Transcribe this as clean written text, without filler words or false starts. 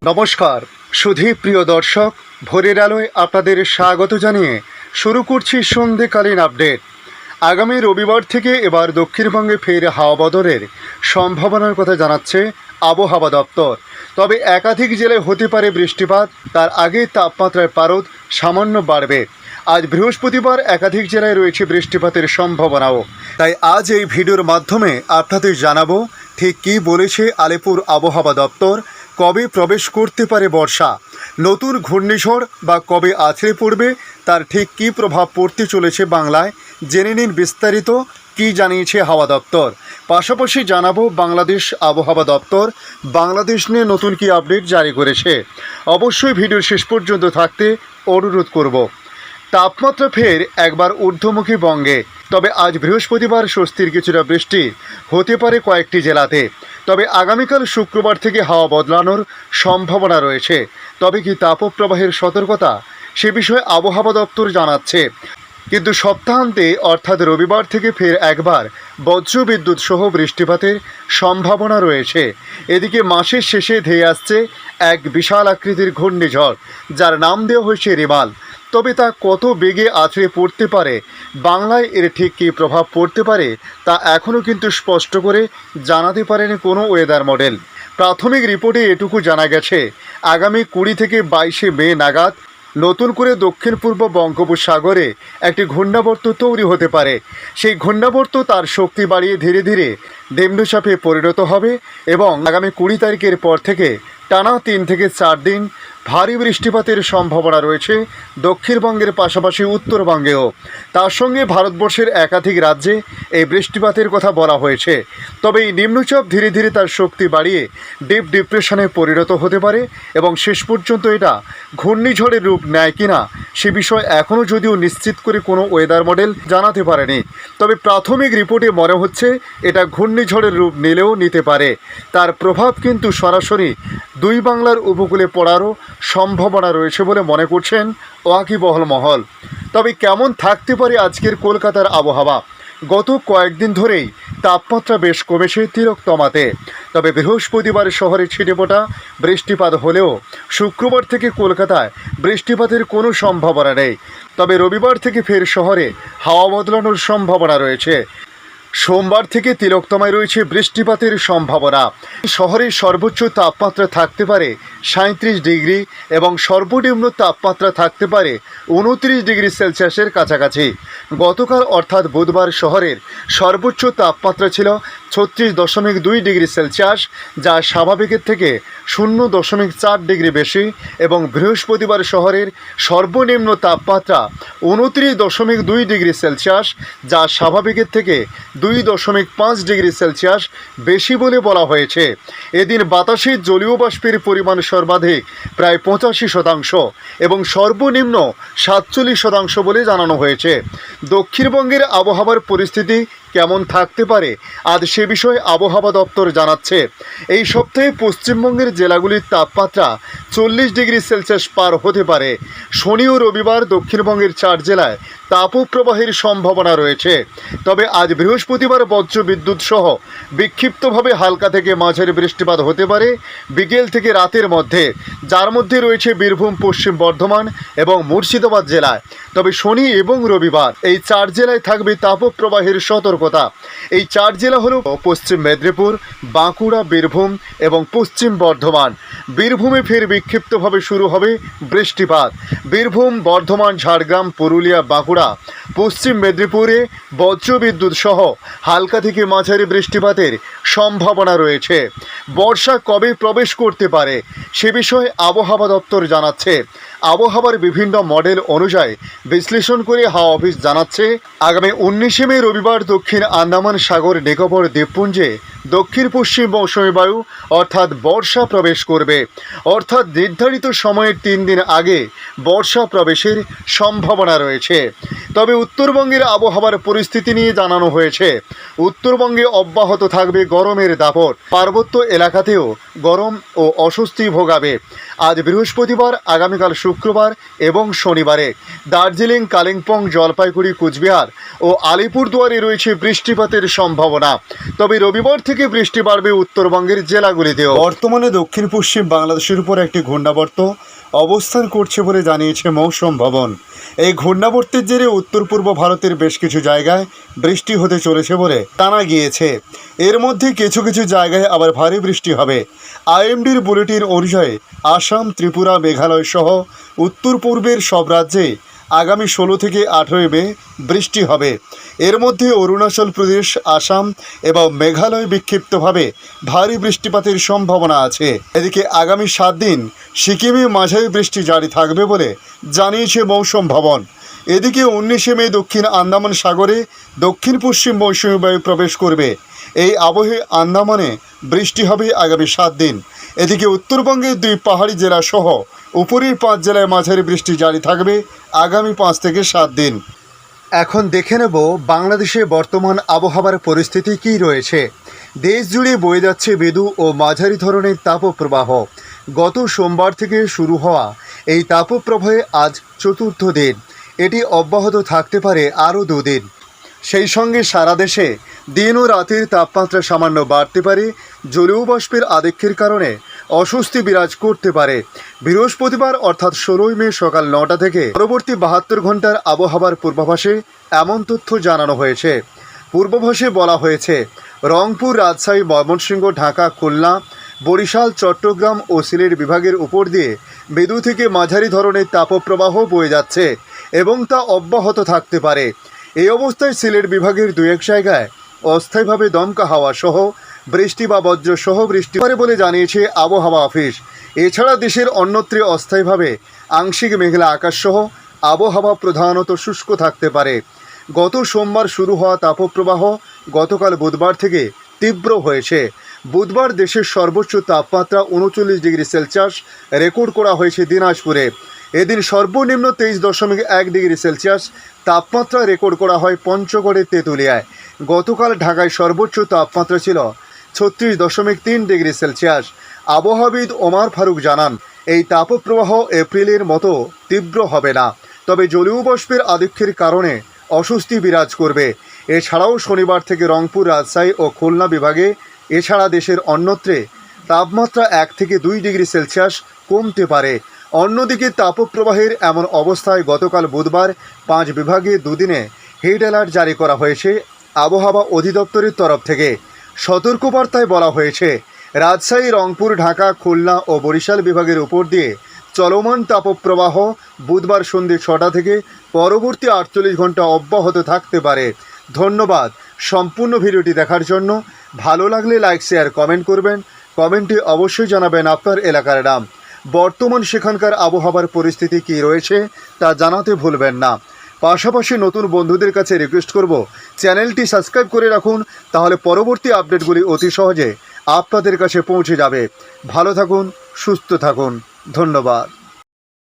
নমস্কার সুধী প্রিয় দর্শক, ভোরের আলোয় আপনাদের স্বাগত জানিয়ে শুরু করছি সন্ধ্যেকালীন আপডেট। আগামী রবিবার থেকে এবার দক্ষিণবঙ্গে ফের হাওয়া বদলের সম্ভাবনার কথা জানাচ্ছে আবহাওয়া দপ্তর। তবে একাধিক জেলায় হতে পারে বৃষ্টিপাত, তার আগে তাপমাত্রার পারদ সামান্য বাড়বে। আজ বৃহস্পতিবার একাধিক জেলায় রয়েছে বৃষ্টিপাতের সম্ভাবনাও। তাই আজ এই ভিডিওর মাধ্যমে আপনাদের জানাবো ঠিক কী বলেছে আলিপুর আবহাওয়া দপ্তর, কবে প্রবেশ করতে পারে বর্ষা, নতুন ঘূর্ণিঝড় বা কবে আছড়ে পড়বে, তার ঠিক কী প্রভাব পড়তে চলেছে বাংলায়। জেনে নিন বিস্তারিত কী জানিয়েছে হাওয়া দপ্তর। পাশাপাশি জানাবো বাংলাদেশ আবহাওয়া দপ্তর বাংলাদেশ নিয়ে নতুন কী আপডেট জারি করেছে। অবশ্যই ভিডিও শেষ পর্যন্ত থাকতে অনুরোধ করব। তাপমাত্রা ফের একবার ঊর্ধ্বমুখী বঙ্গে। তবে আজ বৃহস্পতিবার স্বস্তির কিছুটা বৃষ্টি হতে পারে কয়েকটি জেলাতে। তবে আগামীকাল শুক্রবার থেকে হাওয়া বদলানোর সম্ভাবনা রয়েছে। তবে কি তাপপ্রবাহের সতর্কতা, সে বিষয়ে আবহাওয়া দপ্তর জানাচ্ছে। কিন্তু সপ্তাহান্তে অর্থাৎ রবিবার থেকে ফের একবার বজ্রবিদ্যুৎ সহ বৃষ্টিপাতের সম্ভাবনা রয়েছে। এদিকে মাসের শেষে ধেয়ে আসছে এক বিশাল আকৃতির ঘূর্ণিঝড়, যার নাম দেওয়া হয়েছে রিমাল। তবে তা কত বেগে আছড়ে পড়তে পারে, বাংলায় এর ঠিক কী প্রভাব পড়তে পারে, তা এখনও কিন্তু স্পষ্ট করে জানাতে পারেনি কোনো ওয়েদার মডেল। প্রাথমিক রিপোর্টে এটুকু জানা গেছে, আগামী 20 থেকে 22 মে নাগাদ নতুন করে দক্ষিণ পূর্ব বঙ্গোপসাগরে একটি ঘূর্ণাবর্ত তৈরি হতে পারে। সেই ঘূর্ণাবর্ত তার শক্তি বাড়িয়ে ধীরে ধীরে নিম্নচাপে পরিণত হবে এবং আগামী 20 তারিখের পর থেকে টানা 3 থেকে 4 দিন ভারী বৃষ্টিপাতের সম্ভাবনা রয়েছে দক্ষিণবঙ্গের পাশাপাশি উত্তরবঙ্গেও। তার সঙ্গে ভারতবর্ষের একাধিক রাজ্যে এই বৃষ্টিপাতের কথা বলা হয়েছে। তবে এই নিম্নচাপ ধীরে ধীরে তার শক্তি বাড়িয়ে ডিপ ডিপ্রেশনে পরিণত হতে পারে এবং শেষ পর্যন্ত এটা ঘূর্ণিঝড়ের রূপ নেয় কিনা সে বিষয়ে এখনও যদিও নিশ্চিত করে কোনো ওয়েদার মডেল জানাতে পারেনি। তবে প্রাথমিক রিপোর্টে মনে হচ্ছে এটা ঘূর্ণিঝড়ের রূপ নিলেও নিতে পারে। তার প্রভাব কিন্তু সরাসরি দুই বাংলার উপকূলে পড়ারও সম্ভাবনা রয়েছে বলে মনে করছেন ওয়াকিবহল মহল। তবে কেমন থাকতে পারে আজকের কলকাতার আবহাওয়া? গত কয়েকদিন ধরেই তাপমাত্রা বেশ কমেছে তিলোত্তমাতে। তবে বৃহস্পতিবার শহরে ছিটেফোঁটা বৃষ্টিপাত হলেও শুক্রবার থেকে কলকাতায় বৃষ্টিপাতের কোনো সম্ভাবনা নেই। তবে রবিবার থেকে ফের শহরে হাওয়া বদলানোর সম্ভাবনা রয়েছে। সোমবার থেকে তিলোত্তমায় রয়েছে বৃষ্টিপাতের সম্ভাবনা। শহরের সর্বোচ্চ তাপমাত্রা থাকতে পারে 37 ডিগ্রি এবং সর্বনিম্ন তাপমাত্রা থাকতে পারে 29 ডিগ্রি সেলসিয়াসের কাছাকাছি। গতকাল অর্থাৎ বুধবার শহরের সর্বোচ্চ তাপমাত্রা ছিল 36.2 ডিগ্রি সেলসিয়াস, যা স্বাভাবিকের থেকে 0.4 ডিগ্রি বেশি। এবং বৃহস্পতিবার শহরের সর্বনিম্ন তাপমাত্রা 29.2 ডিগ্রি সেলসিয়াস, যা স্বাভাবিকের থেকে 2.5 ডিগ্রি সেলসিয়াস বেশি বলে বলা হয়েছে। এদিন বাতাসে জলীয় বাষ্পের পরিমাণ সর্বাধিক প্রায় 85% এবং সর্বনিম্ন 47% বলে জানানো হয়েছে। দক্ষিণবঙ্গের আবহাওয়ার পরিস্থিতি কেমন থাকতে পারে আজ সে বিষয়ে আবহাওয়া দপ্তর জানাচ্ছে। এই সপ্তাহে পশ্চিমবঙ্গের জেলাগুলির তাপমাত্রা 40 ডিগ্রি সেলসিয়াস পার হতে পারে। শনি ও রবিবার দক্ষিণবঙ্গের 4 জেলায় তাপপ্রবাহের সম্ভাবনা রয়েছে। তবে আজ বৃহস্পতিবার বজ্রবিদ্যুৎ সহ বিক্ষিপ্তভাবে হালকা থেকে মাঝারি বৃষ্টিপাত হতে পারে বিকেল থেকে রাতের মধ্যে, যার মধ্যে রয়েছে বীরভূম, পশ্চিম বর্ধমান এবং মুর্শিদাবাদ জেলায়। তবে শনি এবং রবিবার এই 4 জেলায় থাকবে তাপপ্রবাহের সতর্কতা। এই 4 জেলা হল পশ্চিম মেদিনীপুর, বাঁকুড়া, বীরভূম এবং পশ্চিম বর্ধমান। বীরভূমে ফের বিক্ষিপ্তভাবে শুরু হবে বৃষ্টিপাত। বীরভূম, বর্ধমান, ঝাড়গ্রাম, পুরুলিয়া, বাঁকুড়া, পশ্চিম মেদিনীপুরে বজ্রবিদ্যুৎ সহ হালকা থেকে মাঝারি বৃষ্টিপাতের সম্ভাবনা রয়েছে। বর্ষা কবে প্রবেশ করতে পারে সে বিষয়ে আবহাওয়া দপ্তর জানাচ্ছে। আবহাওয়ার বিভিন্ন মডেল অনুযায়ী বিশ্লেষণ করে হাওয়া অফিস জানাচ্ছে, আগামী 19 মে রবিবার দক্ষিণ আন্দামান সাগর নিকোবর দ্বীপপুঞ্জে দক্ষিণ পশ্চিম মৌসুমী বায়ু অর্থাৎ বর্ষা প্রবেশ করবে। অর্থাৎ নির্ধারিত সময়ের 3 দিন আগে বর্ষা প্রবেশের সম্ভাবনা রয়েছে। তবে উত্তরবঙ্গের আবহাওয়ার পরিস্থিতি নিয়ে জানানো হয়েছে, উত্তরবঙ্গে অব্যাহত থাকবে গরমের দাপট। পার্বত্য এলাকাতেও গরম ও অস্বস্তি ভোগাবে। আজ বৃহস্পতিবার, আগামীকাল শুক্রবার এবং শনিবারে দার্জিলিং, কালিম্পং, জলপাইগুড়ি, কুচবিহার ও আলিপুরদুয়ারে রয়েছে বৃষ্টিপাতের সম্ভাবনা। তবে রবিবার থেকে থেকে বৃষ্টি বাড়বে উত্তরবঙ্গের জেলাগুলিতেও। বর্তমানে দক্ষিণ পশ্চিম বাংলাদেশের উপর একটি ঘূর্ণাবর্ত অবস্থান করছে বলে জানিয়েছে মৌসুম ভবন। এই ঘূর্ণাবর্তের জেরে উত্তর পূর্ব ভারতের বেশ কিছু জায়গায় বৃষ্টি হতে চলেছে বলে জানা গিয়েছে। এর মধ্যে কিছু কিছু জায়গায় আবার ভারী বৃষ্টি হবে। আইএমডির বুলেটিন অনুযায়ী আসাম, ত্রিপুরা, মেঘালয় সহ উত্তর পূর্বের সব রাজ্যে আগামী 16 থেকে 18 মে বৃষ্টি হবে। এর মধ্যে অরুণাচল প্রদেশ, আসাম এবং মেঘালয় বিক্ষিপ্তভাবে ভারী বৃষ্টিপাতের সম্ভাবনা আছে। এদিকে আগামী 7 দিন সিকিমে মাঝারি বৃষ্টি জারি থাকবে বলে জানিয়েছে মৌসুম ভবন। এদিকে 19 মে দক্ষিণ আন্দামান সাগরে দক্ষিণ পশ্চিম মৌসুমী বায়ু প্রবেশ করবে। এই আবহে আন্দামানে বৃষ্টি হবে আগামী 7 দিন। এদিকে উত্তরবঙ্গের 2 পাহাড়ি জেলা সহ উপরের 5 জেলায় মাঝারি বৃষ্টি জারি থাকবে আগামী 5 থেকে 7 দিন। এখন দেখে নেব বাংলাদেশে বর্তমান আবহাওয়ার পরিস্থিতি কী রয়েছে। দেশ জুড়ে বয়ে যাচ্ছে মৃদু ও মাঝারি ধরনের তাপপ্রবাহ। গত সোমবার থেকে শুরু হওয়া এই তাপপ্রবাহে আজ চতুর্থ দিন। এটি অব্যাহত থাকতে পারে আরও 2 দিন। সেই সঙ্গে সারা দেশে দিন ও রাতের তাপমাত্রা সামান্য বাড়তে পারে। জলীয় বাষ্পের আধিক্যের কারণে অস্বস্তি বিরাজ করতে পারে। বৃহস্পতিবার অর্থাৎ 16 মে সকাল 9টা থেকে পরবর্তী 72 ঘন্টার আবহাওয়ার পূর্বাভাসে এমন তথ্য জানানো হয়েছে। পূর্বাভাসে বলা হয়েছে, রংপুর, রাজশাহী, ময়মনসিংহ, ঢাকা, খুলনা, বরিশাল, চট্টগ্রাম ও সিলেট বিভাগের উপর দিয়ে মৃদু থেকে মাঝারি ধরনের তাপপ্রবাহ বয়ে যাচ্ছে এবং তা অব্যাহত থাকতে পারে। এই অবস্থায় সিলেট বিভাগের 2-1 জায়গায় অস্থায়ীভাবে দমকা হাওয়া সহ বৃষ্টি বা বজ্র সহ বৃষ্টি পারে বলে জানিয়েছে আবহাওয়া অফিস। এছাড়া দেশের অন্যত্রে অস্থায়ীভাবে আংশিক মেঘলা আকাশ সহ আবহাওয়া প্রধানত শুষ্ক থাকতে পারে। গত সোমবার শুরু হওয়া তাপপ্রবাহ গতকাল বুধবার থেকে তীব্র হয়েছে। বুধবার দেশের সর্বোচ্চ তাপমাত্রা 39 ডিগ্রি সেলসিয়াস রেকর্ড করা হয়েছে দিনাজপুরে। এদিন সর্বনিম্ন 23.1 ডিগ্রি সেলসিয়াস তাপমাত্রা রেকর্ড করা হয় পঞ্চগড়ের তেঁতুলিয়ায়। গতকাল ঢাকায় সর্বোচ্চ তাপমাত্রা ছিল 36.3 ডিগ্রি সেলসিয়াস। আবহাওয়াবিদ ওমর ফারুক জানান, এই তাপপ্রবাহ এপ্রিলের মতো তীব্র হবে না, তবে জলীয় বাষ্পের আধিক্যের কারণে অস্বস্তি বিরাজ করবে। এছাড়াও শনিবার থেকে রংপুর, রাজশাহী ও খুলনা বিভাগে এছাড়া দেশের অন্যত্রে তাপমাত্রা 1 থেকে 2 ডিগ্রি সেলসিয়াস কমতে পারে। অন্যদিকে তাপপ্রবাহের এমন অবস্থায় গতকাল বুধবার 5 বিভাগে 2 দিনে হিট অ্যালার্ট জারি করা হয়েছে আবহাওয়া অধিদপ্তরের তরফ থেকে। সতর্কবার্তায় বলা হয়েছে, রাজশাহী, রংপুর, ঢাকা, খুলনা ও বরিশাল বিভাগের উপর দিয়ে চলমান তাপপ্রবাহ বুধবার সন্ধ্যে 6টা থেকে পরবর্তী 48 ঘন্টা অব্যাহত থাকতে পারে। ধন্যবাদ সম্পূর্ণ ভিডিওটি দেখার জন্য। ভালো লাগলে লাইক, শেয়ার, কমেন্ট করবেন। কমেন্টে অবশ্যই জানাবেন আপনার এলাকার নাম। বর্তমান সেখানকার আবহাওয়ার পরিস্থিতি কী রয়েছে তা জানাতে ভুলবেন না। পাশাপাশি নতুন বন্ধুদের কাছে রিকোয়েস্ট করব, চ্যানেলটি সাবস্ক্রাইব করে রাখুন, তাহলে পরবর্তী আপডেটগুলি অতি সহজে আপনাদের কাছে পৌঁছে যাবে। ভালো থাকুন, সুস্থ থাকুন। ধন্যবাদ।